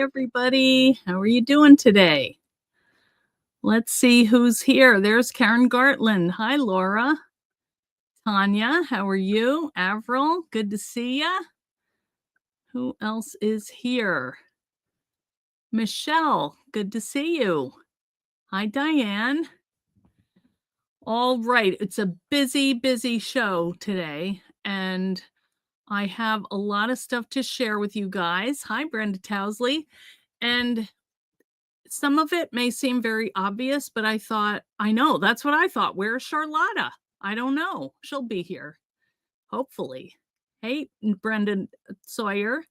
everybody. How are you doing today? Let's see who's here. There's Karen Gartland. Hi, Laura. Tanya, how are you? Avril, good to see ya. Who else is here? Michelle, good to see you. Hi, Diane. All right, it's a busy show today, and I have a lot of stuff to share with you guys. Hi, Brenda Towsley. And some of it may seem very obvious, but I thought, I know, that's what I thought. Where's Charlotta? I don't know. She'll be here, hopefully. Hey, Brendan Sawyer,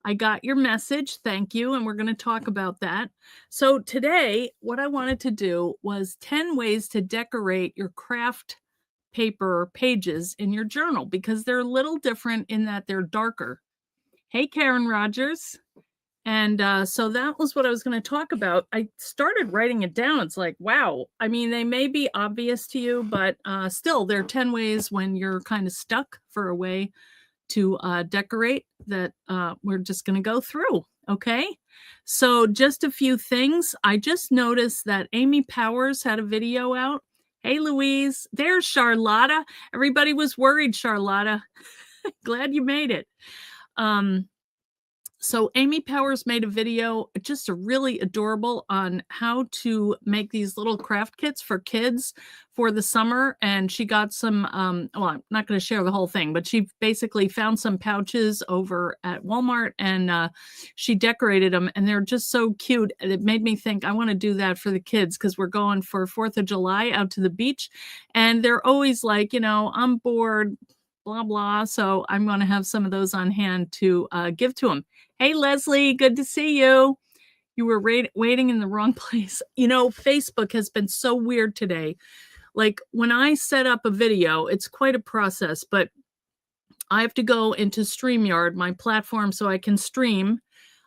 I got your message. Thank you. And we're going to talk about that. So today, what I wanted to do was 10 ways to decorate your craft paper pages in your journal, because they're a little different in that they're darker. Hey, Karen Rogers. And so that was what I was going to talk about. I started writing it down. It's like, wow. I mean, they may be obvious to you, but still, there are 10 ways when you're kind of stuck for a way to decorate that we're just going to go through. Okay. So just a few things. I just noticed that Amy Powers had a video out. Hey, Louise. There's Charlotta. Everybody was worried, Charlotta. Glad you made it. So Amy Powers made a video, just a really adorable, on how to make these little craft kits for kids for the summer. And she got some, well, I'm not going to share the whole thing, but she basically found some pouches over at Walmart, and she decorated them, and they're just so cute. And it made me think, I want to do that for the kids, because we're going for 4th of July out to the beach. And they're always like, I'm bored, blah, blah. So I'm going to have some of those on hand to give to them. Hey, Leslie, good to see you. You were waiting in the wrong place. Facebook has been so weird today. Like when I set up a video, it's quite a process, but I have to go into StreamYard, my platform, so I can stream.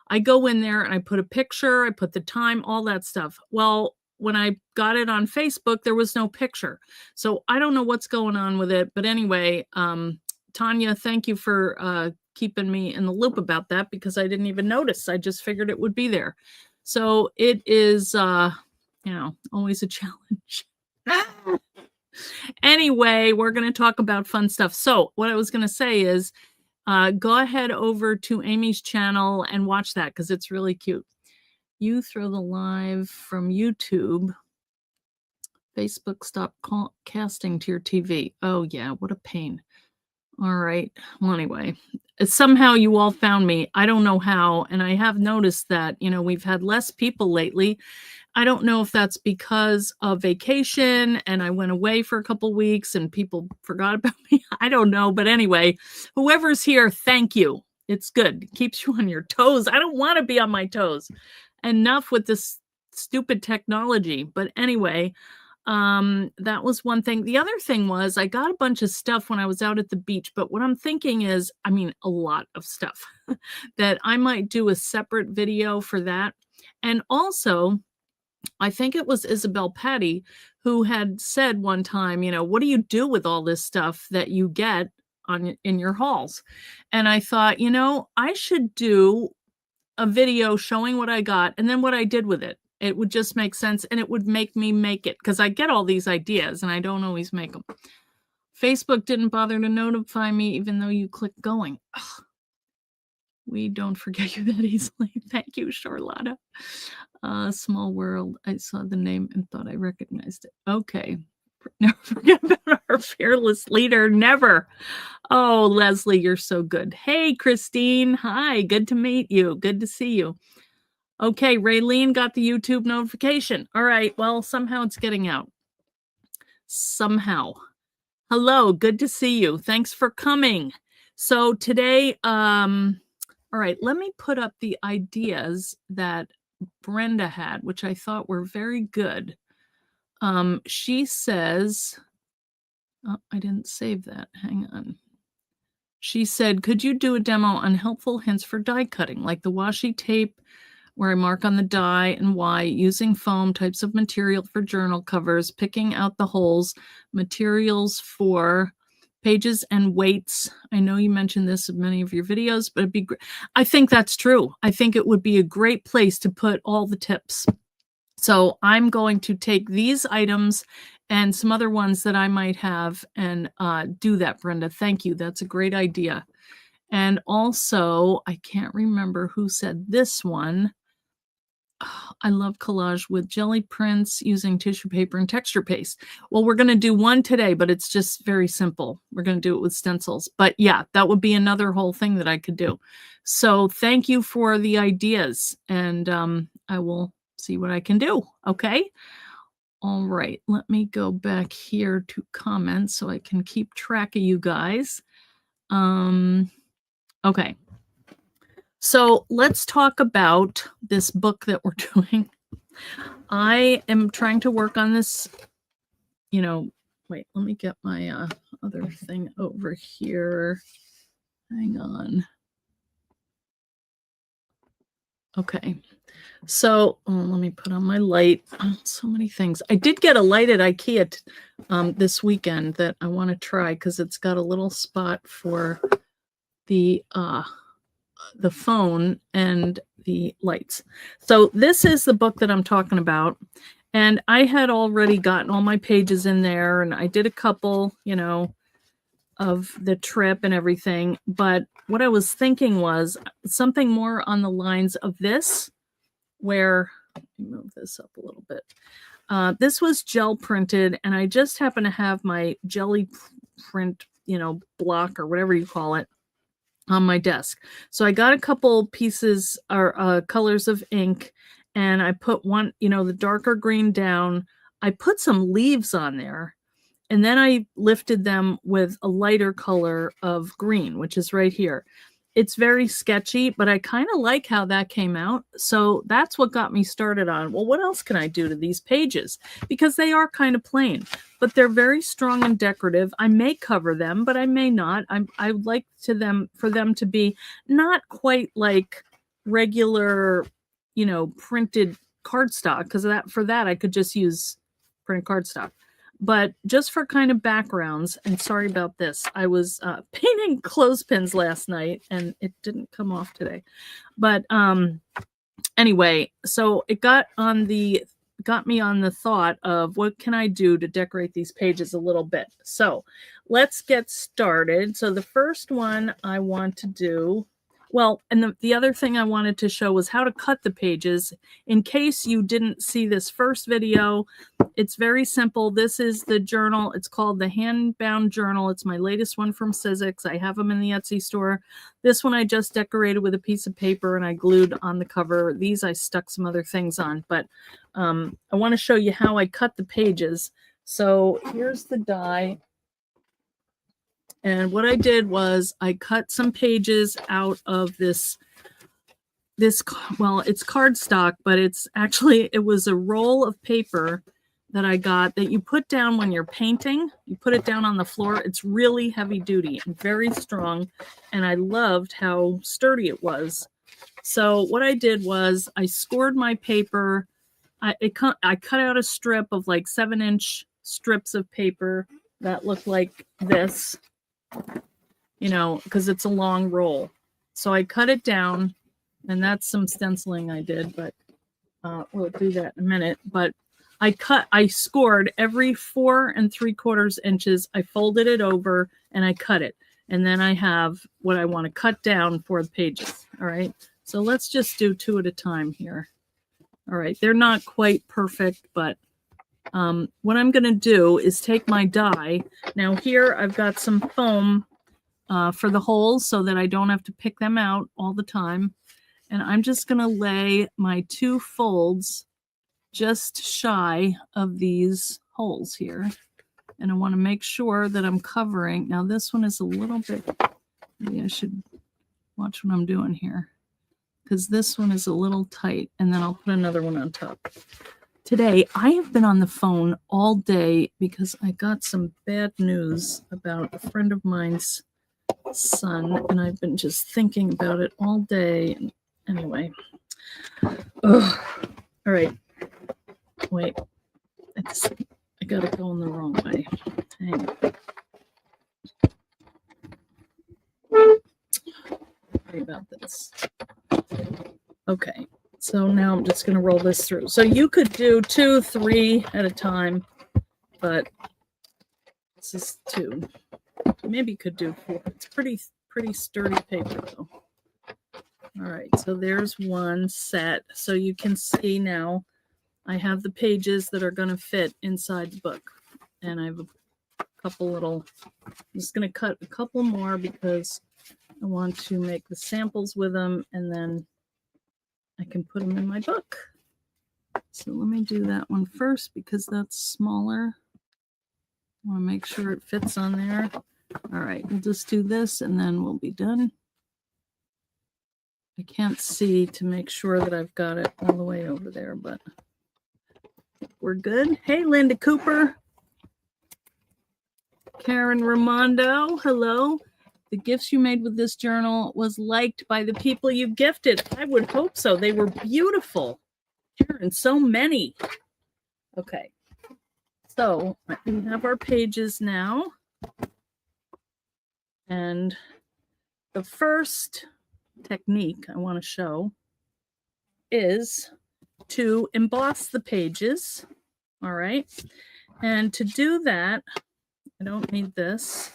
I go in there and I put a picture, I put the time, all that stuff. Well, when I got it on Facebook, there was no picture. So I don't know what's going on with it. But anyway, Tanya, thank you for keeping me in the loop about that, because I didn't even notice. I just figured it would be there. So it is, always a challenge. Anyway, we're going to talk about fun stuff. So what I was going to say is, go ahead over to Amy's channel and watch that, because it's really cute. You throw the live from YouTube. Facebook stopped casting to your TV. Oh, yeah, what a pain. All right. Well, anyway, somehow you all found me. I don't know how. And I have noticed that, we've had less people lately. I don't know if that's because of vacation and I went away for a couple weeks and people forgot about me. I don't know. But anyway, whoever's here, thank you. It's good. It keeps you on your toes. I don't want to be on my toes. Enough with this stupid technology. But anyway, that was one thing. The other thing was, I got a bunch of stuff when I was out at the beach, but what I'm thinking is, a lot of stuff that I might do a separate video for that. And also, I think it was Isabel Patty who had said one time, what do you do with all this stuff that you get in your hauls? And I thought, I should do a video showing what I got and then what I did with it. It would just make sense, and it would make me make it, because I get all these ideas and I don't always make them. Facebook didn't bother to notify me, even though you click going. Ugh. We don't forget you that easily. Thank you, Charlotta. Small World. I saw the name and thought I recognized it. Okay. Never forget about our fearless leader. Never. Oh, Leslie, you're so good. Hey, Christine. Hi. Good to meet you. Good to see you. Okay, Raylene got the YouTube notification. All right, well, somehow it's getting out. Somehow. Hello, good to see you. Thanks for coming. So today, all right, let me put up the ideas that Brenda had, which I thought were very good. She says, oh, I didn't save that. Hang on. She said, could you do a demo on helpful hints for die cutting, like the washi tape, where I mark on the die and why, using foam, types of material for journal covers, picking out the holes, materials for pages and weights. I know you mentioned this in many of your videos, but it'd be great. I think that's true. I think it would be a great place to put all the tips. So I'm going to take these items and some other ones that I might have and do that, Brenda. Thank you. That's a great idea. And also, I can't remember who said this one. Oh, I love collage with jelly prints using tissue paper and texture paste. Well, we're going to do one today, but it's just very simple. We're going to do it with stencils. But yeah, that would be another whole thing that I could do. So thank you for the ideas, and I will see what I can do. Okay. All right. Let me go back here to comments so I can keep track of you guys. Okay. So let's talk about this book that we're doing. I am trying to work on this, wait, let me get my other thing over here. Hang on. Okay. So let me put on my light. Oh, so many things. I did get a light at IKEA this weekend that I want to try because it's got a little spot for the phone and the lights. So this is the book that I'm talking about. And I had already gotten all my pages in there, and I did a couple, of the trip and everything. But what I was thinking was something more on the lines of this, where, let me move this up a little bit. This was gel printed, and I just happen to have my jelly print, block or whatever you call it on my desk. So I got a couple pieces or colors of ink, and I put one, the darker green down. I put some leaves on there, and then I lifted them with a lighter color of green, which is right here. It's very sketchy, but I kind of like how that came out. So that's what got me started on, well, what else can I do to these pages? Because they are kind of plain, but they're very strong and decorative. I may cover them, but I may not. I would like for them to be not quite like regular, printed cardstock, because for that I could just use printed cardstock. But just for kind of backgrounds, and sorry about this, I was painting clothespins last night and it didn't come off today. But anyway, so it got me on the thought of what can I do to decorate these pages a little bit. So let's get started. So the first one I want to do, well, and the other thing I wanted to show was how to cut the pages. In case you didn't see this first video, it's very simple. This is the journal. It's called the Handbound Journal. It's my latest one from Sizzix. I have them in the Etsy store. This one I just decorated with a piece of paper and I glued on the cover. These I stuck some other things on, but I want to show you how I cut the pages. So here's the die. And what I did was I cut some pages out of this, well, it's cardstock, but it was a roll of paper that I got that you put down when you're painting. You put it down on the floor. It's really heavy duty and very strong. And I loved how sturdy it was. So what I did was I scored my paper. I cut out a strip of like 7-inch strips of paper that looked like this, because it's a long roll. So I cut it down, and that's some stenciling I did, but we'll do that in a minute. But I scored every 4 3/4 inches. I folded it over and I cut it. And then I have what I want to cut down for the pages. All right. So let's just do 2 at a time here. All right. They're not quite perfect, but what I'm going to do is take my die. Now here I've got some foam for the holes so that I don't have to pick them out all the time. And I'm just going to lay my 2 folds just shy of these holes here. And I want to make sure that I'm covering. Now this one is a little bit, maybe I should watch what I'm doing here, because this one is a little tight, and then I'll put another one on top. Today, I have been on the phone all day because I got some bad news about a friend of mine's son, and I've been just thinking about it all day. And anyway, all right. Wait, I got to go in the wrong way. Hang on. So now I'm just going to roll this through. So you could do 2, 3 at a time, but this is 2. Maybe you could do 4. It's pretty sturdy paper though. All right, so there's one set. So you can see now I have the pages that are going to fit inside the book. And I have a couple little, I'm just going to cut a couple more because I want to make the samples with them, and then I can put them in my book. So let me do that one first because that's smaller. I want to make sure it fits on there. All right, we'll just do this and then we'll be done. I can't see to make sure that I've got it all the way over there, but we're good. Hey, Linda Cooper. Karen Raimondo, hello. The gifts you made with this journal was liked by the people you gifted. I would hope so. They were beautiful. Karen, so many. Okay. So we have our pages now. And the first technique I want to show is to emboss the pages. All right. And to do that, I don't need this.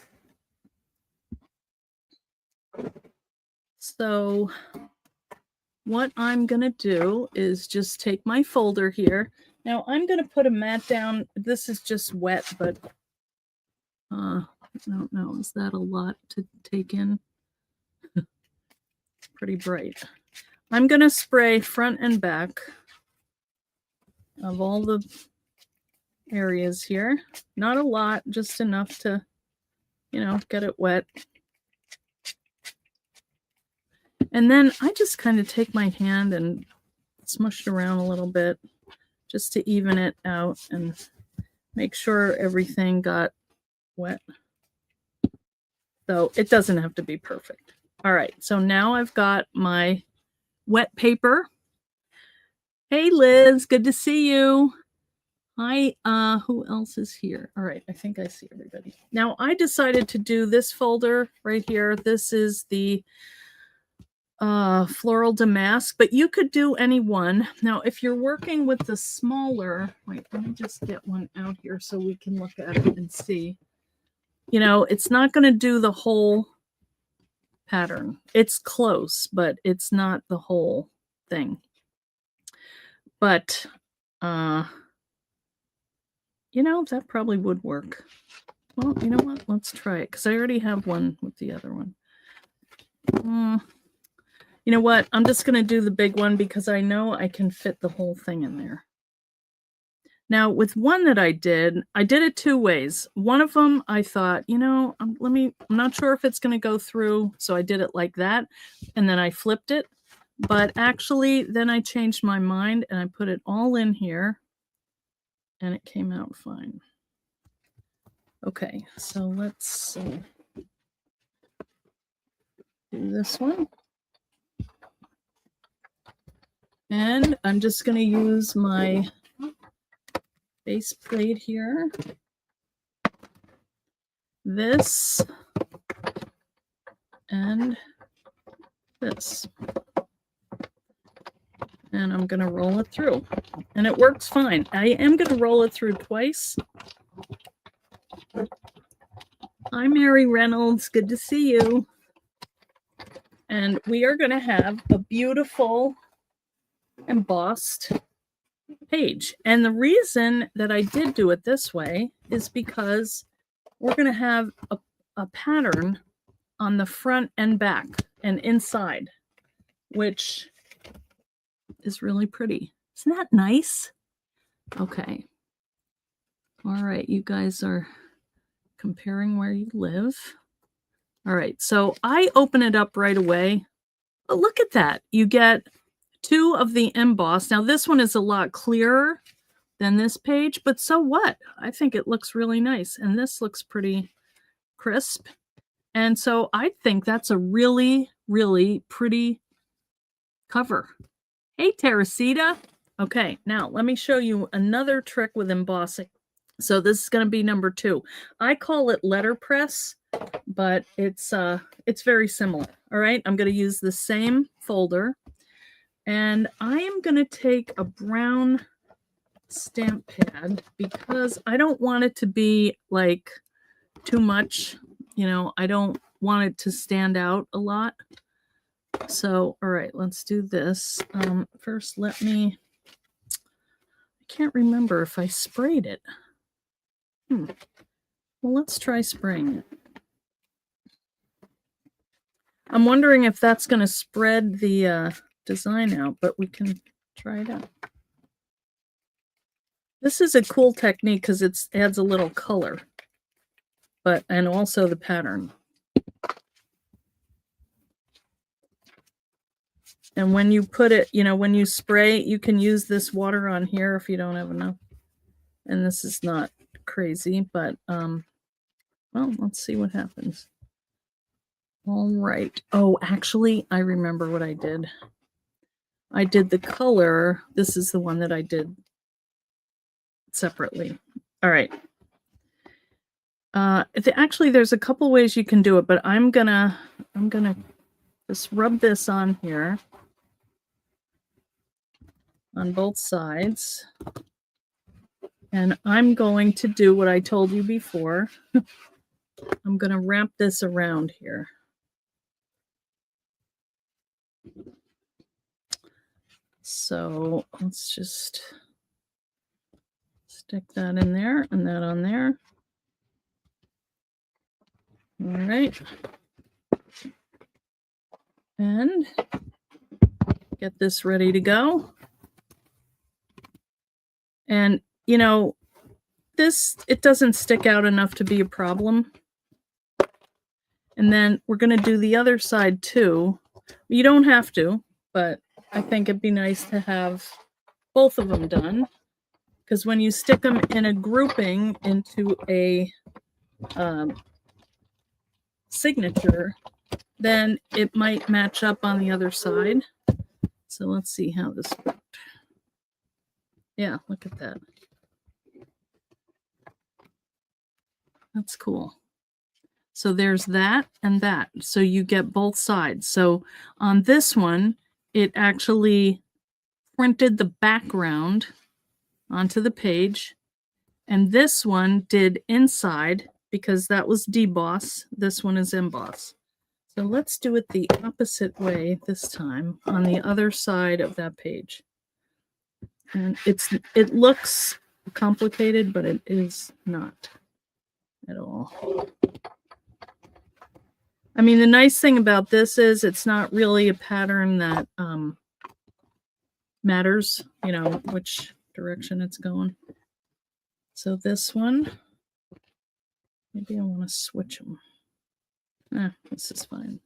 So what I'm going to do is just take my folder here. Now I'm going to put a mat down. This is just wet, but I don't know. Is that a lot to take in? Pretty bright. I'm going to spray front and back of all the areas here. Not a lot, just enough to, get it wet. And then I just kind of take my hand and smush it around a little bit just to even it out and make sure everything got wet. So it doesn't have to be perfect. All right, so now I've got my wet paper. Hey, Liz, good to see you. Hi, who else is here? All right, I think I see everybody. Now I decided to do this folder right here. This is the floral damask, but you could do any one. Now, if you're working with the smaller, wait, let me just get one out here so we can look at it and see. It's not going to do the whole pattern. It's close, but it's not the whole thing. But, that probably would work. Well, you know what? Let's try it because I already have one with the other one. You know what? I'm just going to do the big one because I know I can fit the whole thing in there. Now, with one that I did it 2 ways. One of them, I thought, I'm not sure if it's going to go through, so I did it like that, and then I flipped it. But actually, then I changed my mind, and I put it all in here, and it came out fine. Okay, so let's do this one. And I'm just going to use my base plate here. This and this. And I'm going to roll it through. And it works fine. I am going to roll it through twice. Hi, Mary Reynolds. Good to see you. And we are going to have a beautiful embossed page. And the reason that I did do it this way is because we're going to have a pattern on the front and back and inside, which is really pretty. Isn't that nice? Okay. All right. You guys are comparing where you live. All right. So I open it up right away. But look at that. You get 2 of the emboss. Now this one is a lot clearer than this page, but so what? I think it looks really nice. And this looks pretty crisp. And so I think that's a really, really pretty cover. Hey, Teresita. Okay, now let me show you another trick with embossing. So this is going to be number 2. I call it letterpress, but it's very similar. All right, I'm going to use the same folder. And I am going to take a brown stamp pad because I don't want it to be like too much. You know, I don't want it to stand out a lot. So, all right, let's do this. First, I can't remember if I sprayed it. Well, let's try spraying it. I'm wondering if that's going to spread the design out, but we can try it out. This is a cool technique because it adds a little color, and also the pattern. And when you put it, you know, when you spray, you can use this water on here if you don't have enough. And this is not crazy, but well, let's see what happens. All right. Oh, actually, I remember what I did. I did the color. This is the one that I did separately. All right. Actually, there's a couple ways you can do it, but I'm gonna just rub this on here on both sides. And I'm going to do what I told you before. I'm going to wrap this around here. So let's just stick that in there and that on there. All right. And get this ready to go. And, you know, it doesn't stick out enough to be a problem. And then we're going to do the other side too. You don't have to, but I think it'd be nice to have both of them done. Because when you stick them in a grouping into a signature, then it might match up on the other side. So let's see how this worked. Yeah, look at that. That's cool. So there's that and that. So you get both sides. So on this one, it actually printed the background onto the page. And this one did inside because that was deboss. This one is emboss. So let's do it the opposite way this time on the other side of that page. And it looks complicated, but it is not at all. I mean, the nice thing about this is it's not really a pattern that matters, you know, which direction it's going. So this one, maybe I want to switch them. This is fine.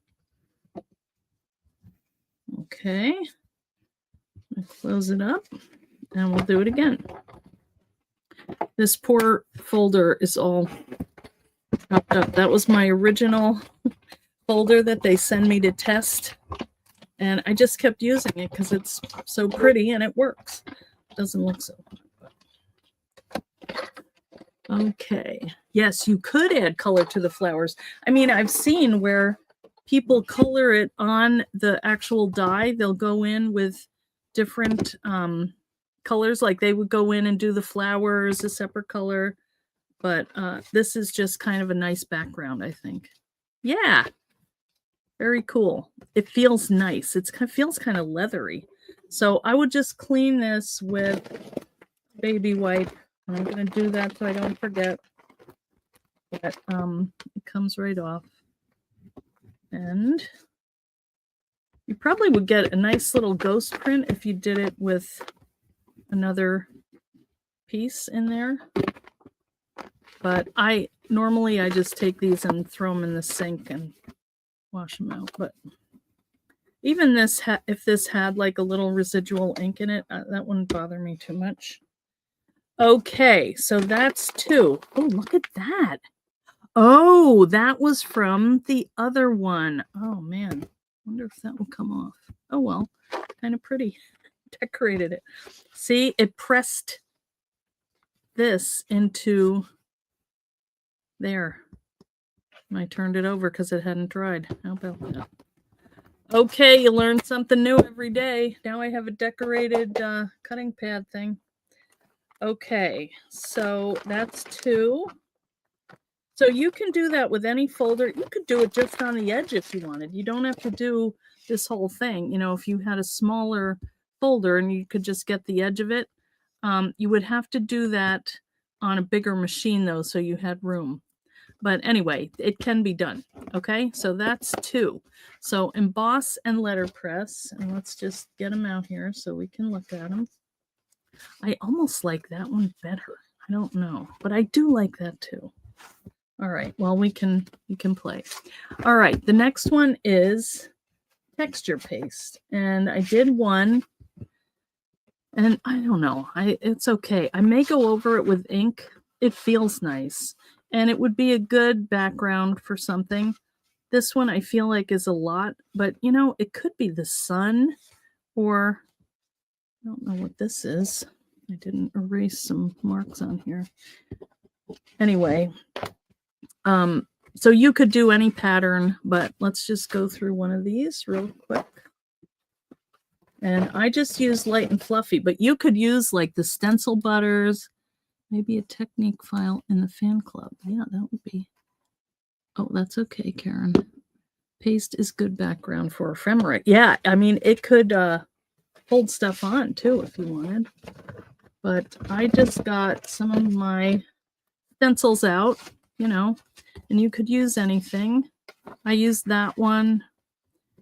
Okay. I'll close it up and we'll do it again. This poor folder is all chopped up. That was my original folder that they send me to test. And I just kept using it because it's so pretty and it works. It doesn't look so good. Okay. Yes, you could add color to the flowers. I mean, I've seen where people color it on the actual die. They'll go in with different colors, like they would go in and do the flowers a separate color. But this is just kind of a nice background, I think. Yeah. Very cool. It feels nice. It feels kind of leathery. So I would just clean this with baby wipe. And I'm going to do that so I don't forget. But it comes right off. And you probably would get a nice little ghost print if you did it with another piece in there. But normally I just take these and throw them in the sink and wash them out. But even this, if this had like a little residual ink in it, that wouldn't bother me too much. Okay, so that's 2. Oh, look at that. Oh, that was from the other one. Oh, man. Wonder if that will come off. Oh, well, kind of pretty. Decorated it. See, it pressed this into there. And I turned it over because it hadn't dried. How about that? Okay, you learn something new every day. Now I have a decorated cutting pad thing. Okay, so that's 2. So you can do that with any folder. You could do it just on the edge if you wanted. You don't have to do this whole thing. You know, if you had a smaller folder and you could just get the edge of it, you would have to do that on a bigger machine though, so you had room. But anyway, it can be done. Okay, so that's 2. So emboss and letterpress, and let's just get them out here so we can look at them. I almost like that one better. I don't know, but I do like that too. All right, well, we can play. All right, the next one is texture paste, and I did one, and I don't know, it's okay. I may go over it with ink. It feels nice, and it would be a good background for something. This one I feel like is a lot, but you know, it could be the sun, or I don't know what this is. I didn't erase some marks on here. Anyway, so you could do any pattern, but let's just go through one of these real quick. And I just use light and fluffy, but you could use like the stencil butters, maybe a technique file in the fan club. Yeah, that would be. Oh, that's okay, Karen. Paste is good background for ephemera. Yeah, I mean, it could hold stuff on too if you wanted. But I just got some of my stencils out, you know, and you could use anything. I used that one.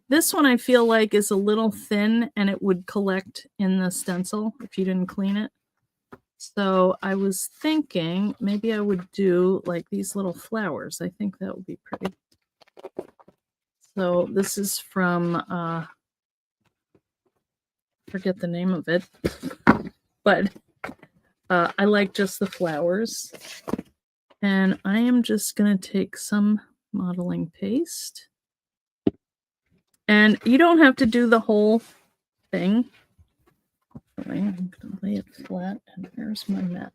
This one I feel like is a little thin and it would collect in the stencil if you didn't clean it. So I was thinking maybe I would do like these little flowers. I think that would be pretty. So this is from, forget the name of it, but I like just the flowers. And I am just going to take some modeling paste. And you don't have to do the whole thing. I'm going to lay it flat, and here's my mat.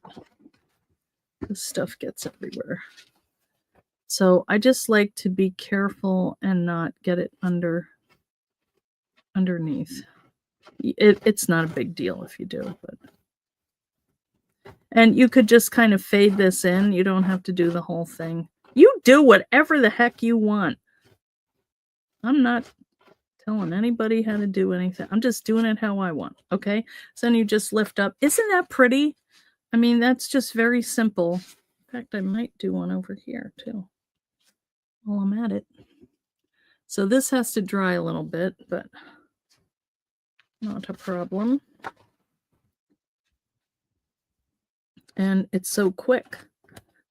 This stuff gets everywhere. So I just like to be careful and not get it underneath. It's not a big deal if you do, but. And you could just kind of fade this in. You don't have to do the whole thing. You do whatever the heck you want. I'm not telling anybody how to do anything. I'm just doing it how I want. Okay. So then you just lift up. Isn't that pretty? I mean, that's just very simple. In fact, I might do one over here too while I'm at it. So this has to dry a little bit, but not a problem. And it's so quick.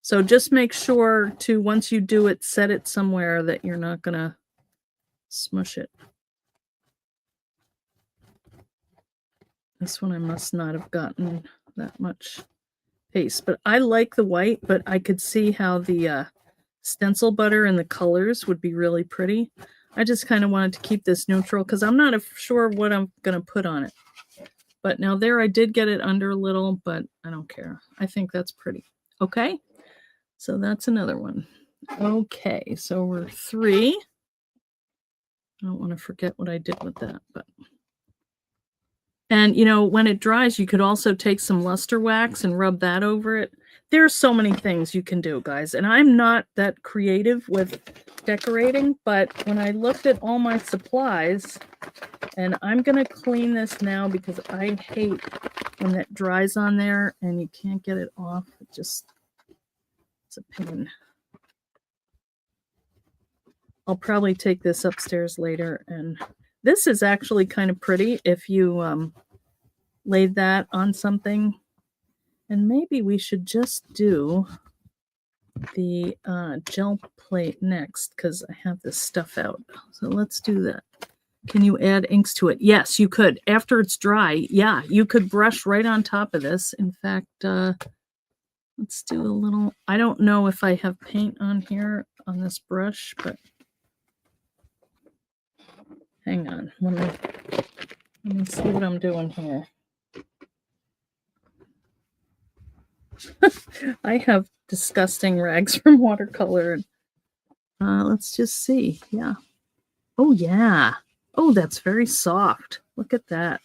So just make sure to, once you do it, set it somewhere that you're not going to smush it. This one I must not have gotten that much paste, but I like the white, but I could see how the stencil butter and the colors would be really pretty. I just kind of wanted to keep this neutral because I'm not sure what I'm going to put on it. But now there I did get it under a little, but I don't care. I think that's pretty. Okay, so that's another one. Okay, so we're 3. I don't want to forget what I did with that, but. And, you know, when it dries, you could also take some luster wax and rub that over it. There's so many things you can do, guys. And I'm not that creative with decorating, but when I looked at all my supplies, and I'm going to clean this now because I hate when that dries on there and you can't get it off. It's a pain. I'll probably take this upstairs later, and this is actually kind of pretty if you laid that on something. And maybe we should just do the gel plate next because I have this stuff out. So let's do that. Can you add inks to it? Yes, you could. After it's dry, yeah, you could brush right on top of this. In fact, let's do a little. I don't know if I have paint on here on this brush, but hang on. Let me see what I'm doing here. I have disgusting rags from watercolor. Let's just see. Yeah. Oh, yeah. Oh, that's very soft. Look at that.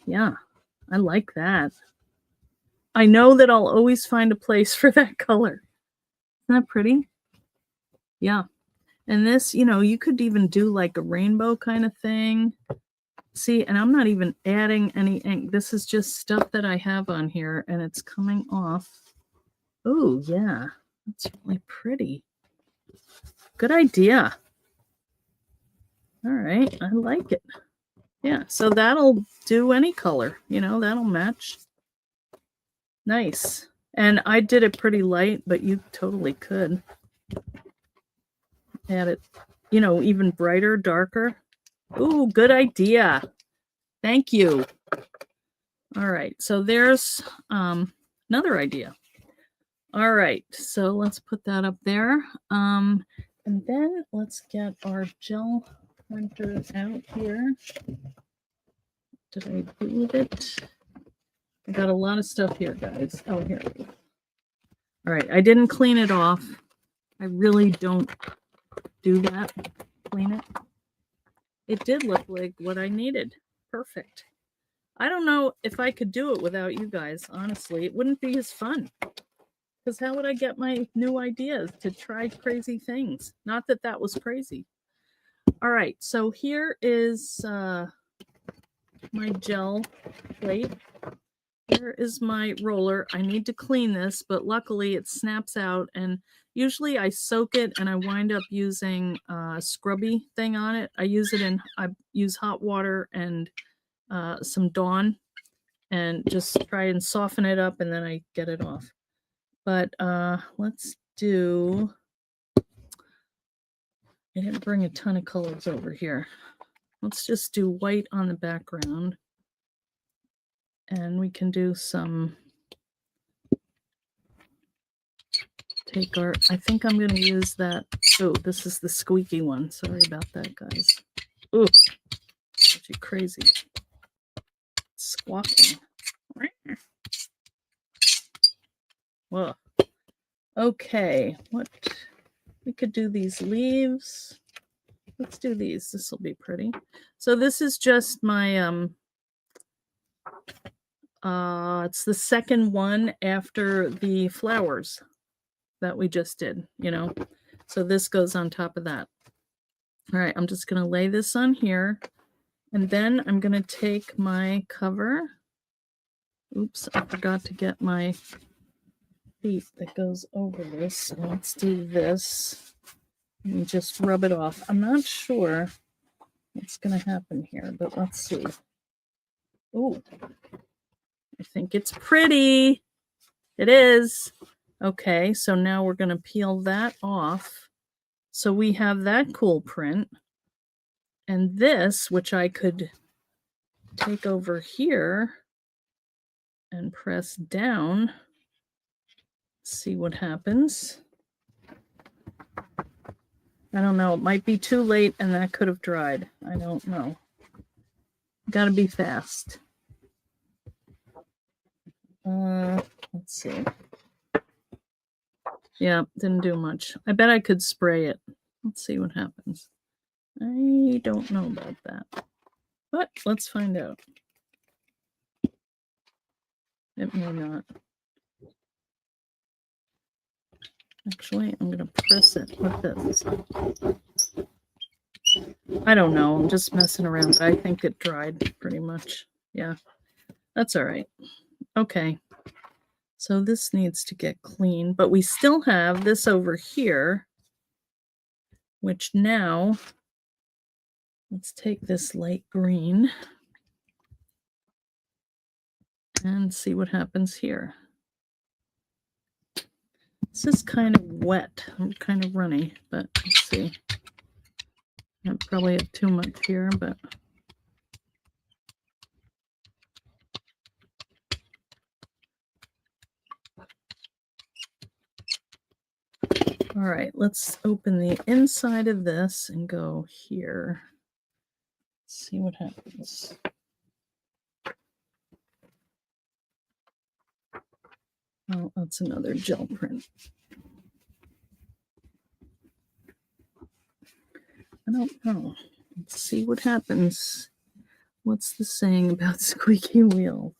Yeah, I like that. I know that I'll always find a place for that color. Isn't that pretty? Yeah. And this, you know, you could even do like a rainbow kind of thing. See, and I'm not even adding any ink. This is just stuff that I have on here, and it's coming off. Oh, yeah. That's really pretty. Good idea. All right. I like it. Yeah. So that'll do any color. You know, that'll match. Nice. And I did it pretty light, but you totally could add it, you know, even brighter, darker. Ooh, good idea. Thank you. All right. So there's another idea. All right. So let's put that up there. And then let's get our gel printer out here. Did I move it? I got a lot of stuff here, guys. Oh, here we go. All right. I didn't clean it off. I really don't do that. Clean it. It did look like what I needed. Perfect. I don't know if I could do it without you guys, honestly. It wouldn't be as fun. Because how would I get my new ideas to try crazy things? Not that that was crazy. All right, so here is my gel plate. Here is my roller. I need to clean this, but luckily it snaps out. And usually I soak it and I wind up using a scrubby thing on it. I use hot water and some Dawn and just try and soften it up, and then I get it off. But let's do, I didn't bring a ton of colors over here. Let's just do white on the background. And we can do some, I think I'm going to use that. Oh, this is the squeaky one. Sorry about that, guys. Ooh, actually crazy. Squawking. Whoa. Okay, what? We could do these leaves. Let's do these. This will be pretty. So this is just my it's the second one after the flowers that we just did, you know. So this goes on top of that. All right, I'm just going to lay this on here, and then I'm going to take my cover. Oops, I forgot to get my feet that goes over this. So let's do this and just rub it off. I'm not sure what's going to happen here, but let's see. Oh, I think it's pretty. It is. Okay, so now we're going to peel that off. So we have that cool print. And this, which I could take over here and press down. See what happens. I don't know. It might be too late and that could have dried. I don't know. Gotta be fast. Let's see. Yeah, didn't do much. I bet I could spray it. Let's see what happens. I don't know about that. But let's find out. It may not. Actually, I'm going to press it with this. I don't know. I'm just messing around. But I think it dried pretty much. Yeah, that's all right. Okay. So this needs to get clean. But we still have this over here, which now, let's take this light green and see what happens here. This is kind of wet. I'm kind of runny, but let's see. I probably have too much here, but all right, let's open the inside of this and go here. Let's see what happens. Oh, that's another gel print. I don't know. Let's see what happens. What's the saying about squeaky wheels?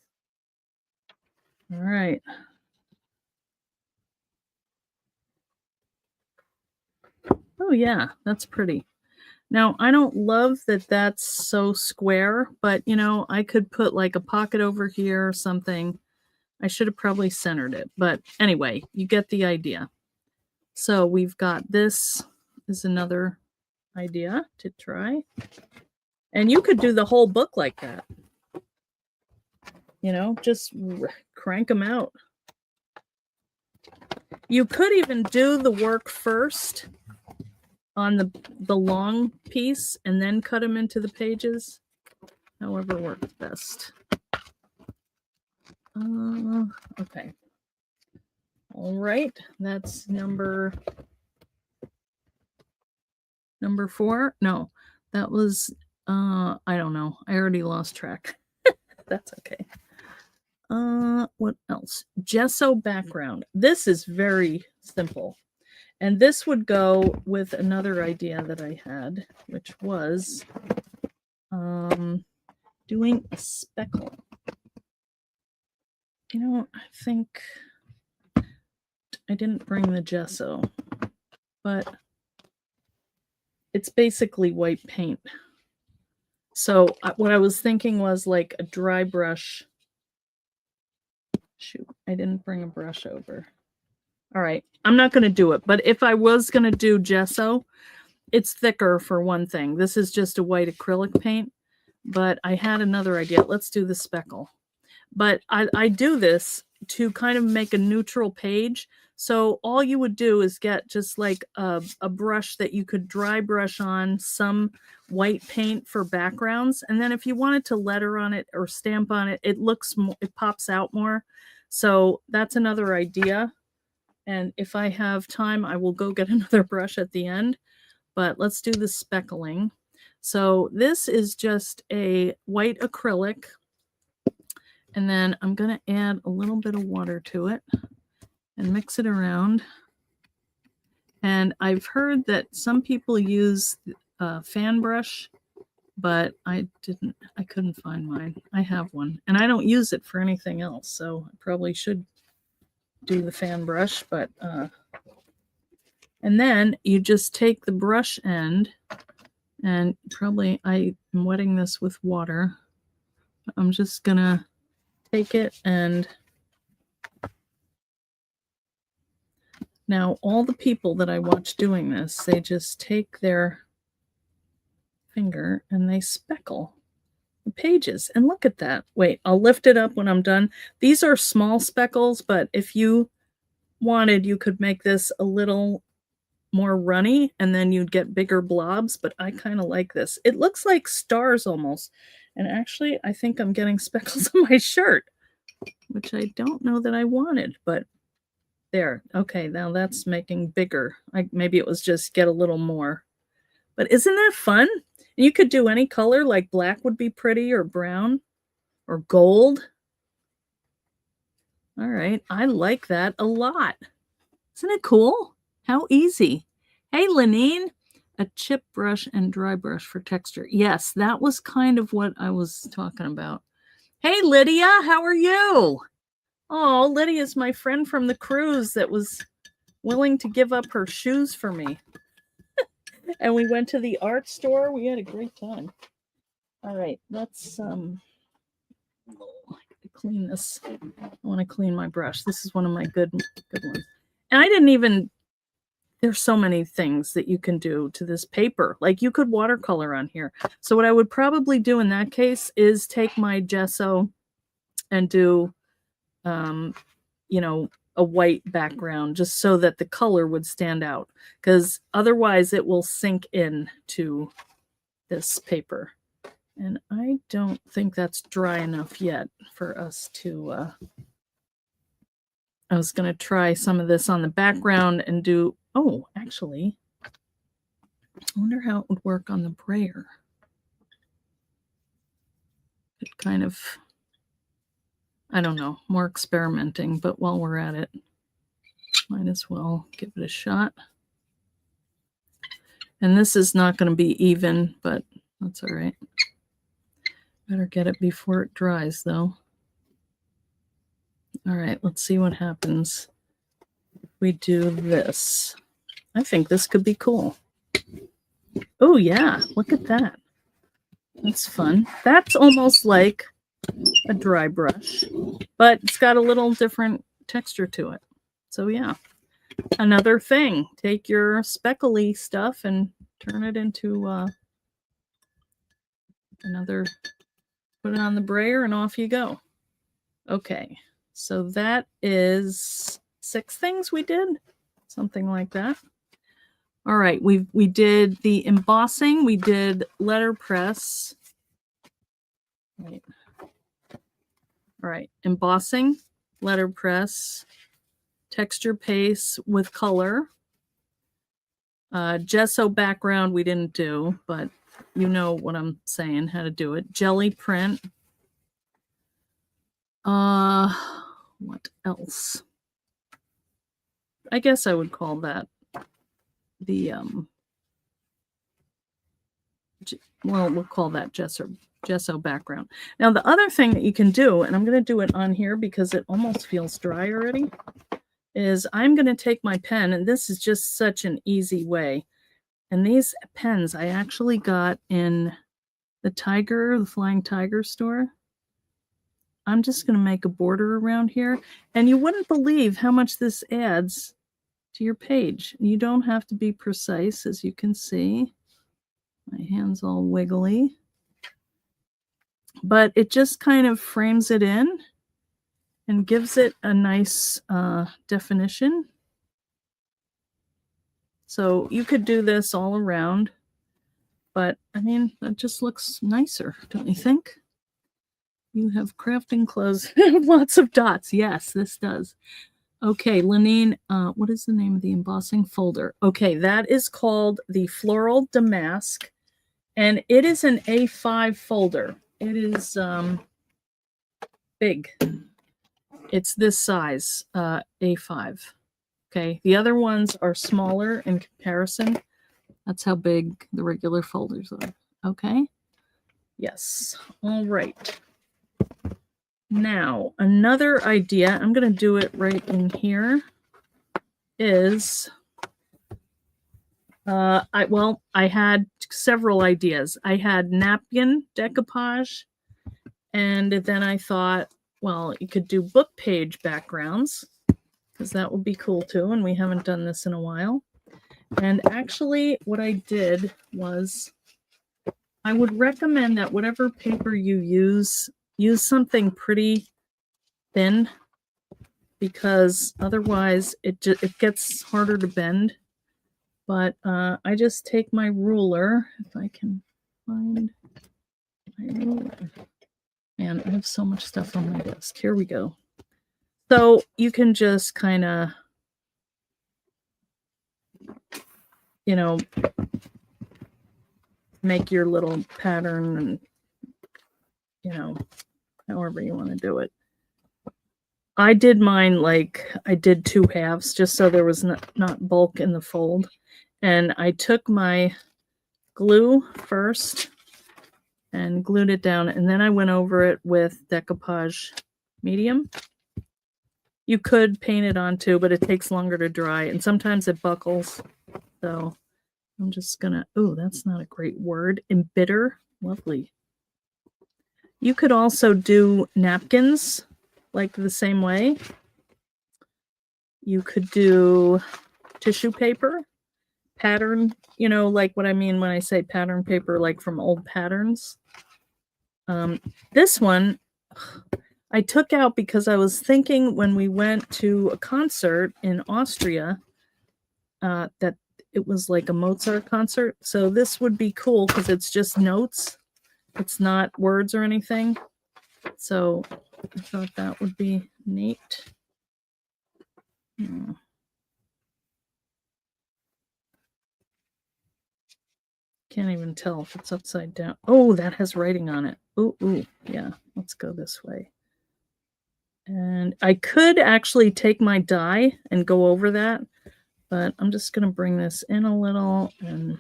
All right. Oh yeah, that's pretty. Now, I don't love that that's so square, but you know, I could put like a pocket over here or something. I should have probably centered it, but anyway, you get the idea. So we've got this is another idea to try. And you could do the whole book like that. You know, just crank them out. You could even do the work first on the long piece and then cut them into the pages. However works best. Okay. All right, that's number 4. No, that was I don't know. I already lost track. That's okay. What else? Gesso background. This is very simple. And this would go with another idea that I had, which was doing a speckle. You know, I think I didn't bring the gesso, but it's basically white paint. So what I was thinking was like a dry brush. Shoot, I didn't bring a brush over. All right, I'm not going to do it, but if I was going to do gesso, it's thicker for one thing. This is just a white acrylic paint, but I had another idea. Let's do the speckle. But I do this to kind of make a neutral page. So all you would do is get just like a brush that you could dry brush on some white paint for backgrounds. And then if you wanted to letter on it or stamp on it, it looks more, it pops out more. So that's another idea. And if I have time, I will go get another brush at the end. But let's do the speckling. So this is just a white acrylic. And then I'm going to add a little bit of water to it and mix it around. And I've heard that some people use a fan brush, but I couldn't find mine. I have one and I don't use it for anything else. So I probably should do the fan brush, but, and then you just take the brush end and probably I'm wetting this with water. I'm just going to take it and now all the people that I watch doing this, they just take their finger and they speckle the pages. And look at that. Wait, I'll lift it up when I'm done. These are small speckles, but if you wanted, you could make this a little more runny and then you'd get bigger blobs, but I kind of like this. It looks like stars almost. And actually, I think I'm getting speckles on my shirt, which I don't know that I wanted, but there. Okay, now that's making bigger. Maybe it was just get a little more. But isn't that fun? You could do any color, like black would be pretty, or brown, or gold. All right, I like that a lot. Isn't it cool? How easy. Hey, Lenine, a chip brush and dry brush for texture. Yes, that was kind of what I was talking about. Hey, Lydia, how are you? Oh, Lydia's my friend from the cruise that was willing to give up her shoes for me. And we went to the art store. We had a great time. All right, let's clean this. I want to clean my brush. This is one of my good ones. And I didn't even, there's so many things that you can do to this paper. Like you could watercolor on here. So what I would probably do in that case is take my gesso and do, you know, a white background just so that the color would stand out, because otherwise it will sink in to this paper. And I don't think that's dry enough yet for us to, I was going to try some of this on the background and do, oh, actually, I wonder how it would work on the brayer. It kind of, I don't know, more experimenting, but while we're at it, might as well give it a shot. And this is not going to be even, but That's all right. Better get it before it dries, though. All right, let's see what happens. We do this. I think this could be cool. Oh, yeah, look at that. That's fun. That's almost like a dry brush, but it's got a little different texture to it. So, yeah. Another thing, take your speckly stuff and turn it into another, put it on the brayer and off you go. Okay, so that is 6 things we did, something like that. All right, we did the embossing, we did letterpress. Right. All right, embossing, letterpress, texture paste with color, gesso background we didn't do, but you know what I'm saying, how to do it. Jelly print. What else? I guess I would call that the well, we'll call that gesso background. Now the other thing that you can do, and I'm going to do it on here because it almost feels dry already, is I'm going to take my pen, and this is just such an easy way. And these pens I actually got in the Flying Tiger store. I'm just going to make a border around here, and you wouldn't believe how much this adds to your page. You don't have to be precise, as you can see. My hand's all wiggly. But it just kind of frames it in and gives it a nice definition. So you could do this all around, but I mean, that just looks nicer, don't you think? You have crafting clothes, lots of dots. Yes, this does. Okay, Lenine, what is the name of the embossing folder? Okay, that is called the Floral Damask, and it is an A5 folder. It is big. It's this size, A5. Okay, the other ones are smaller in comparison. That's how big the regular folders are. Okay, yes, all right. Now, another idea, I'm going to do it right in here, is, I had several ideas. I had napkin decoupage, and then I thought, well, you could do book page backgrounds, because that would be cool too, and we haven't done this in a while. And actually, what I did was, I would recommend that whatever paper you use something pretty thin, because otherwise it gets harder to bend. But I just take my ruler, if I can find my ruler. Man, I have so much stuff on my desk. Here we go. So you can just kind of, you know, make your little pattern, and, you know, however you want to do it. I did mine like I did 2 halves, just so there was not bulk in the fold. And I took my glue first and glued it down, and then I went over it with decoupage medium. You could paint it on too, but it takes longer to dry, and sometimes it buckles. So I'm just gonna, oh, that's not a great word. Embitter, lovely. You could also do napkins like the same way. You could do tissue paper, pattern, you know, like what I mean when I say pattern paper, like from old patterns. This one I took out because I was thinking when we went to a concert in Austria that it was like a Mozart concert. So this would be cool because it's just notes. It's not words or anything. So I thought that would be neat. Can't even tell if it's upside down. Oh, that has writing on it. Ooh, yeah. Let's go this way. And I could actually take my die and go over that, but I'm just going to bring this in a little, and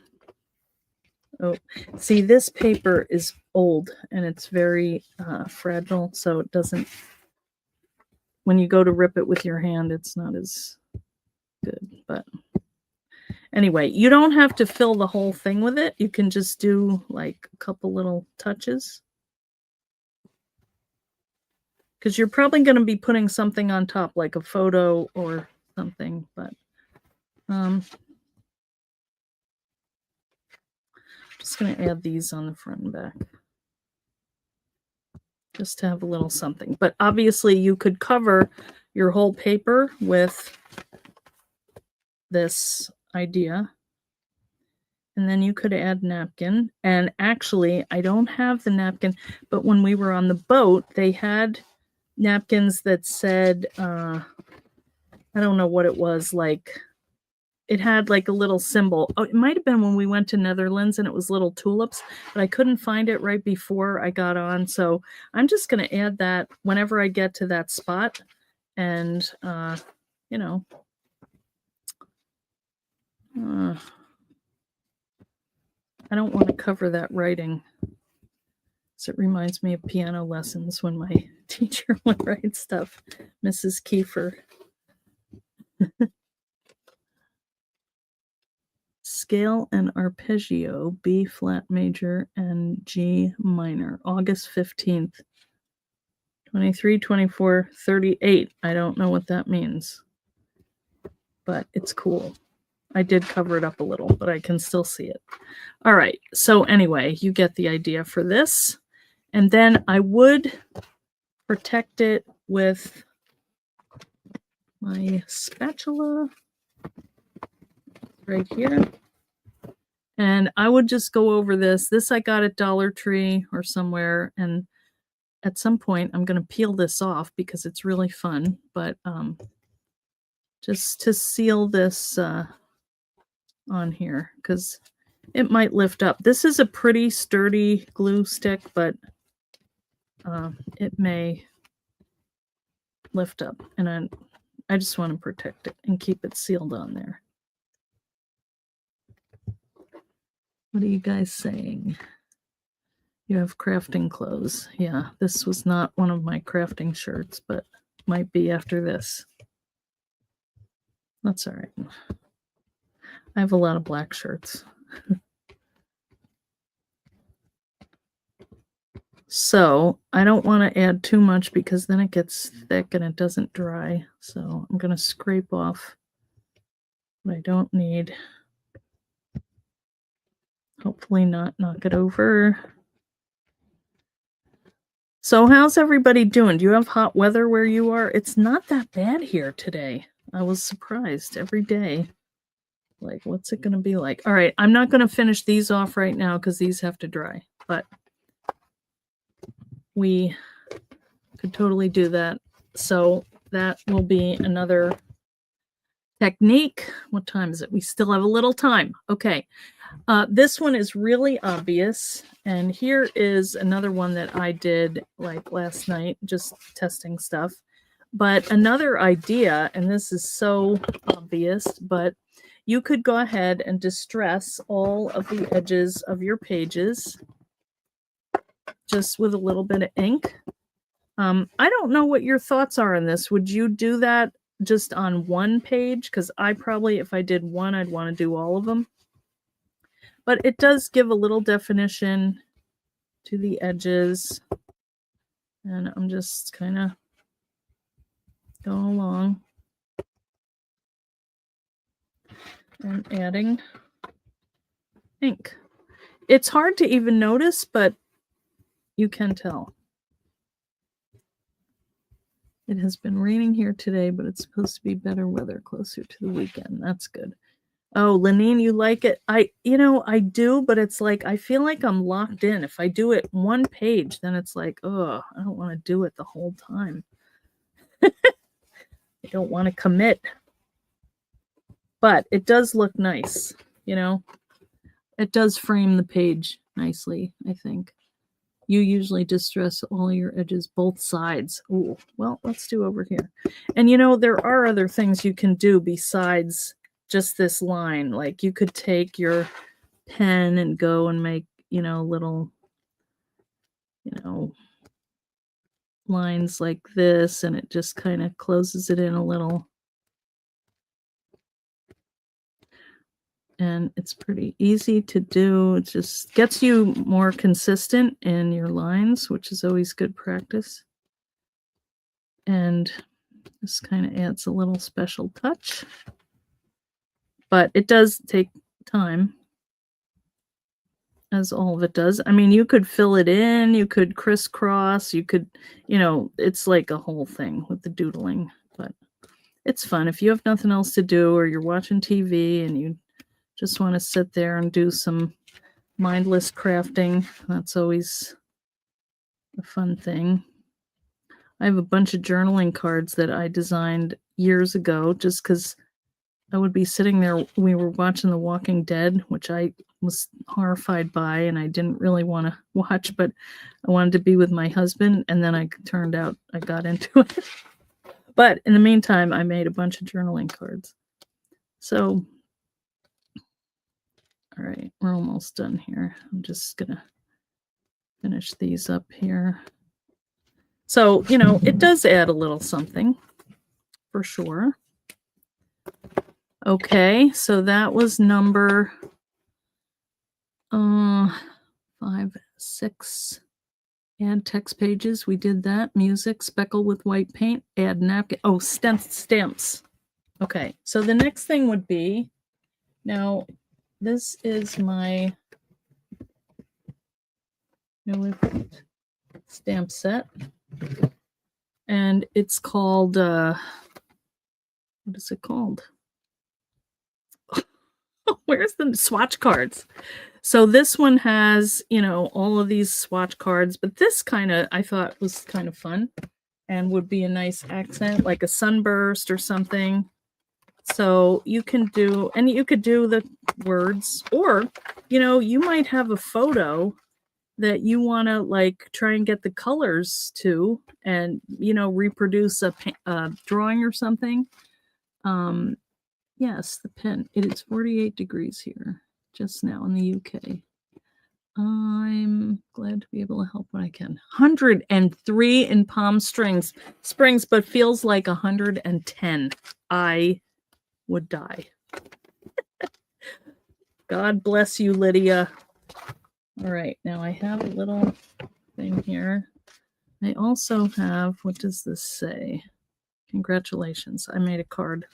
Oh, see, this paper is old and it's very fragile, so it doesn't, when you go to rip it with your hand, it's not as good. But anyway, you don't have to fill the whole thing with it. You can just do like a couple little touches. Because you're probably going to be putting something on top, like a photo or something, but just going to add these on the front and back. Just to have a little something. But obviously you could cover your whole paper with this idea. And then you could add napkin. And actually, I don't have the napkin, but when we were on the boat, they had napkins that said, I don't know what it was, like, it had like a little symbol. Oh, it might have been when we went to Netherlands and it was little tulips, but I couldn't find it right before I got on. So I'm just going to add that whenever I get to that spot. And, you know, I don't want to cover that writing. So it reminds me of piano lessons when my teacher would write stuff, Mrs. Kiefer. Scale and arpeggio, B flat major and G minor, August 15th, 23, 24, 38. I don't know what that means, but it's cool. I did cover it up a little, but I can still see it. All right, so anyway, you get the idea for this. And then I would protect it with my spatula right here. And I would just go over this. This I got at Dollar Tree or somewhere. And at some point, I'm going to peel this off because it's really fun. But just to seal this on here, because it might lift up. This is a pretty sturdy glue stick, but it may lift up. And I just want to protect it and keep it sealed on there. What are you guys saying? You have crafting clothes. Yeah, this was not one of my crafting shirts, but might be after this. That's all right. I have a lot of black shirts. So I don't want to add too much because then it gets thick and it doesn't dry. So I'm going to scrape off what I don't need. Hopefully not knock it over. So how's everybody doing? Do you have hot weather where you are? It's not that bad here today. I was surprised every day. Like, what's it going to be like? All right, I'm not going to finish these off right now because these have to dry. But we could totally do that. So that will be another technique. What time is it? We still have a little time. Okay. This one is really obvious. And here is another one that I did like last night, just testing stuff. But another idea, and this is so obvious, but you could go ahead and distress all of the edges of your pages just with a little bit of ink. I don't know what your thoughts are on this. Would you do that just on one page? Because I probably, if I did one, I'd want to do all of them. But it does give a little definition to the edges. And I'm just kind of going along and adding ink. It's hard to even notice, but you can tell. It has been raining here today, but it's supposed to be better weather closer to the weekend. That's good. Oh, Lenine, you like it? I do, but it's like, I feel like I'm locked in. If I do it one page, then it's like, oh, I don't want to do it the whole time. I don't want to commit. But it does look nice, It does frame the page nicely, I think. You usually distress all your edges, both sides. Ooh, well, let's do over here. And there are other things you can do besides just this line. Like you could take your pen and go and make, little, you know, lines like this, and it just kind of closes it in a little. And it's pretty easy to do. It just gets you more consistent in your lines, which is always good practice. And this kind of adds a little special touch. But it does take time, as all of it does. I mean, you could fill it in, you could crisscross, you could, it's like a whole thing with the doodling. But it's fun. If you have nothing else to do, or you're watching TV and you just want to sit there and do some mindless crafting, that's always a fun thing. I have a bunch of journaling cards that I designed years ago just because I would be sitting there. We were watching The Walking Dead, which I was horrified by, and I didn't really want to watch, but I wanted to be with my husband, and then I turned out I got into it. But in the meantime, I made a bunch of journaling cards. So, all right, we're almost done here. I'm just going to finish these up here. So, it does add a little something, for sure. Okay, so that was number 5, 6. Add text pages. We did that. Music, speckle with white paint. Add napkin. Oh, stamps. Okay, so the next thing would be, now this is my stamp set, and it's called, what is it called? Where's the swatch cards? So this one has, all of these swatch cards, but this I thought was kind of fun and would be a nice accent, like a sunburst or something. So you can do, and you could do the words, or, you might have a photo that you want to like try and get the colors to, and, reproduce a drawing or something. Yes, the pen. It is 48 degrees here just now in the UK. I'm glad to be able to help when I can. 103 in Palm Springs, but feels like 110. I would die. God bless you, Lydia. All right, now I have a little thing here. I also have, what does this say? Congratulations, I made a card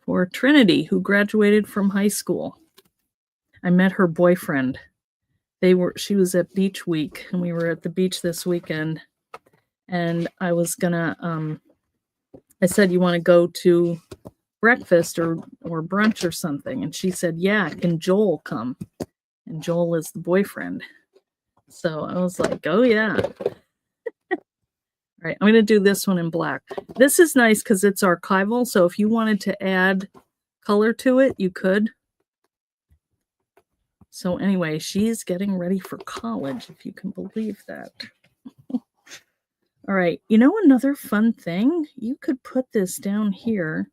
for Trinity, who graduated from high school. I met her boyfriend. She was at Beach Week, and we were at the beach this weekend. And I was gonna, I said, you want to go to breakfast or brunch or something? And she said, yeah, can Joel come? And Joel is the boyfriend. So I was like, oh yeah. All right, I'm going to do this one in black. This is nice because it's archival, so if you wanted to add color to it, you could. So anyway, she's getting ready for college, if you can believe that. All right, another fun thing? You could put this down here,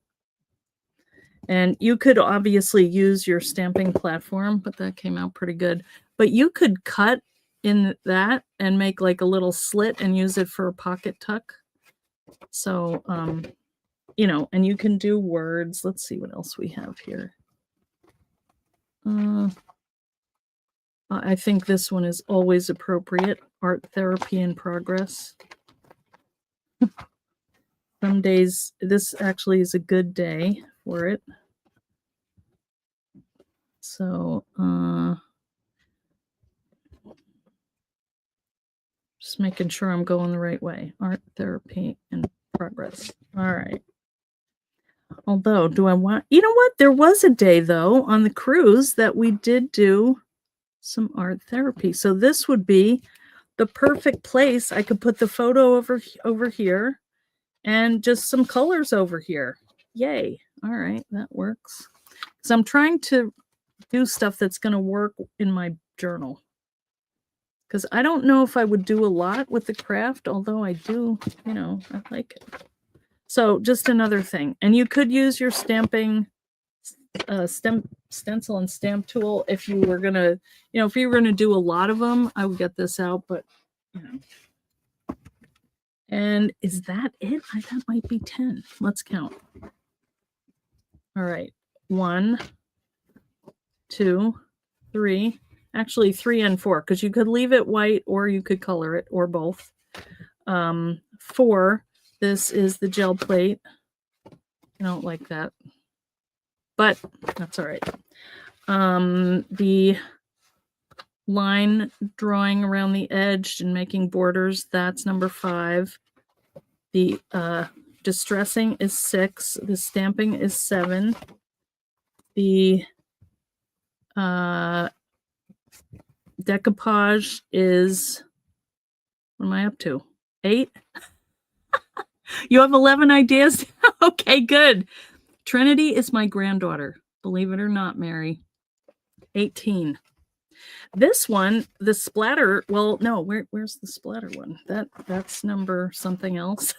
and you could obviously use your stamping platform, but that came out pretty good. But you could cut in that and make like a little slit and use it for a pocket tuck. So, and you can do words. Let's see what else we have here. I think this one is always appropriate. Art therapy in progress. Some days, this actually is a good day for it. So, just making sure I'm going the right way. Art therapy in progress. All right. Although, do I want... You know what? There was a day, though, on the cruise that we did do some art therapy. So this would be the perfect place. I could put the photo over here and just some colors over here. Yay. All right. That works. So I'm trying to do stuff that's going to work in my journal. Because I don't know if I would do a lot with the craft, although I do, I like it. So just another thing. And you could use your stamping stencil and stamp tool. If you were going to, if you were going to do a lot of them, I would get this out, but, And is that it? That might be 10. Let's count. All right. 1, 2, 3. Actually, 3 and 4, because you could leave it white or you could color it, or both. 4. This is the gel plate. I don't like that, but that's all right. The line drawing around the edge and making borders, that's number 5. The distressing is 6. The stamping is 7. The decoupage is, what am I up to? 8? You have 11 ideas? Okay, good. Trinity is my granddaughter. Believe it or not, Mary. 18. This one, the splatter, well, no, where's the splatter one? That's number something else.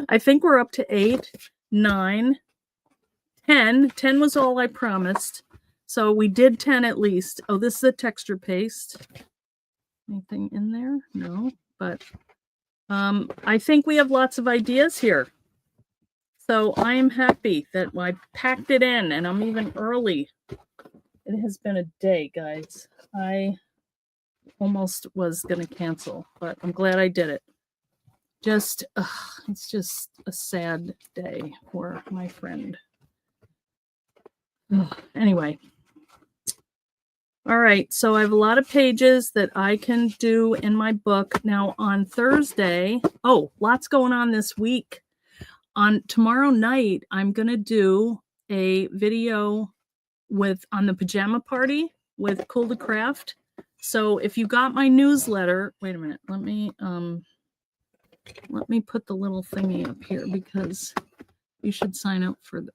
I think we're up to 8, 9, 10. 10 was all I promised. So we did 10 at least. Oh, this is a texture paste. Anything in there? No, but I think we have lots of ideas here. So I am happy that I packed it in, and I'm even early. It has been a day, guys. I almost was going to cancel, but I'm glad I did it. It's just a sad day for my friend. Anyway. All right, so I have a lot of pages that I can do in my book. Now on Thursday, lots going on this week. On tomorrow night, I'm going to do a video on the pajama party with Cool to Kraft. So if you got my newsletter, wait a minute, let me put the little thingy up here because you should sign up for the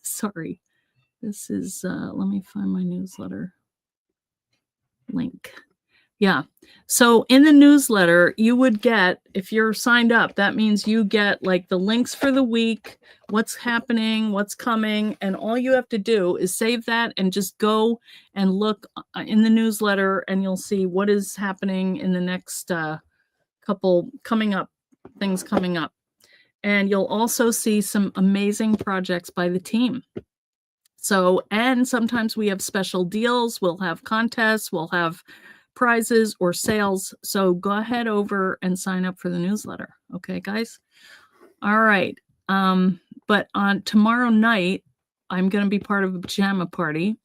sorry. This is let me find my newsletter link. Yeah. So in the newsletter, you would get, if you're signed up, that means you get like the links for the week, what's happening, what's coming, and all you have to do is save that and just go and look in the newsletter, and you'll see what is happening in the next couple things coming up. And you'll also see some amazing projects by the team. So, and sometimes we have special deals, we'll have contests, we'll have prizes or sales. So go ahead over and sign up for the newsletter. Okay, guys? All right. But on tomorrow night, I'm going to be part of a pajama party,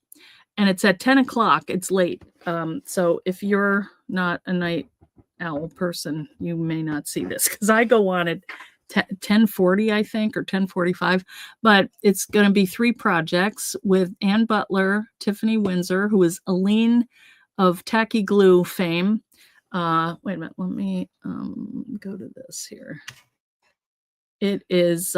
and it's at 10 o'clock. It's late. So if you're not a night owl person, you may not see this because I go on at 10:40, I think, or 10:45. But it's going to be 3 projects with Ann Butler, Tiffany Windsor, who is Aline of Tacky Glue fame. Wait a minute, let me go to this here. It is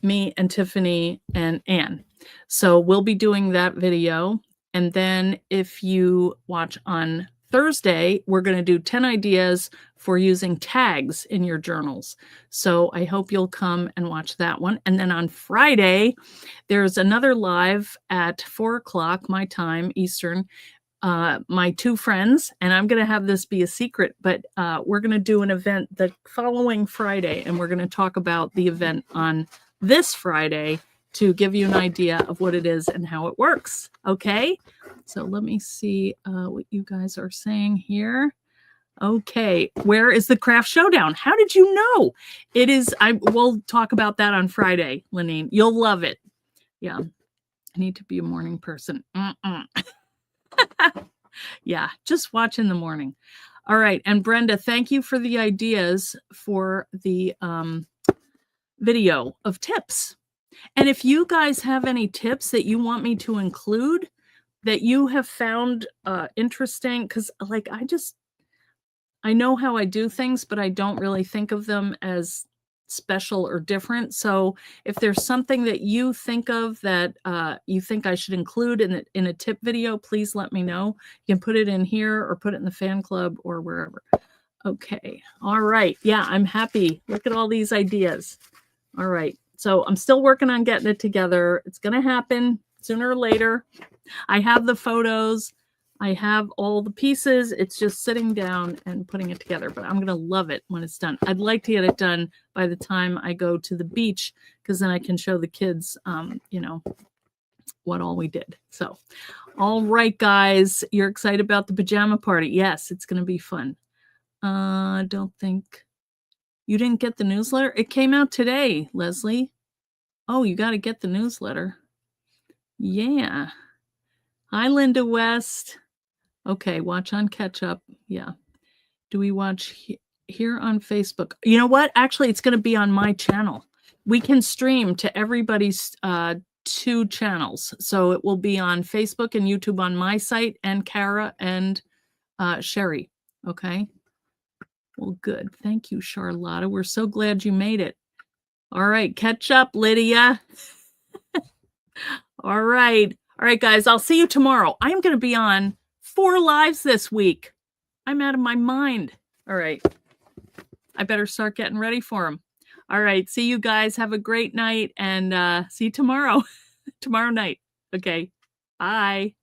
me and Tiffany and Anne. So we'll be doing that video. And then if you watch on Thursday, we're going to do 10 ideas for using tags in your journals. So I hope you'll come and watch that one. And then on Friday, there's another live at 4 o'clock, my time, Eastern. My 2 friends, and I'm going to have this be a secret, but we're going to do an event the following Friday, and we're going to talk about the event on this Friday to give you an idea of what it is and how it works. Okay, so let me see what you guys are saying here. Okay, where is the Kraft Showdown? How did you know? It is, we'll talk about that on Friday, Lenine. You'll love it. Yeah, I need to be a morning person. Yeah, just watch in the morning. All right, and Brenda, thank you for the ideas for the video of tips. And if you guys have any tips that you want me to include that you have found interesting, because like I know how I do things, but I don't really think of them as special or different. So if there's something that you think of that you think I should include in a tip video, please let me know. You can put it in here or put it in the fan club or wherever. Okay. All right. Yeah, I'm happy. Look at all these ideas. All right. So I'm still working on getting it together. It's going to happen. Sooner or later, I have the photos. I have all the pieces. It's just sitting down and putting it together, but I'm going to love it when it's done. I'd like to get it done by the time I go to the beach, because then I can show the kids, you know, what all we did. So, all right, guys, you're excited about the pajama party. Yes, it's going to be fun. Don't think you didn't get the newsletter. It came out today, Leslie. Oh, you got to get the newsletter. Yeah. Hi, Linda West. Okay, watch on catch up. Yeah. Do we watch here on Facebook? You know what? Actually, it's going to be on my channel. We can stream to everybody's 2 channels. So it will be on Facebook and YouTube on my site, and Kara and Sherry. Okay. Well, good. Thank you, Charlotta. We're so glad you made it. All right. Catch up, Lydia. All right. All right, guys. I'll see you tomorrow. I'm going to be on 4 lives this week. I'm out of my mind. All right. I better start getting ready for them. All right. See you guys. Have a great night, and see you tomorrow. Tomorrow night. Okay. Bye.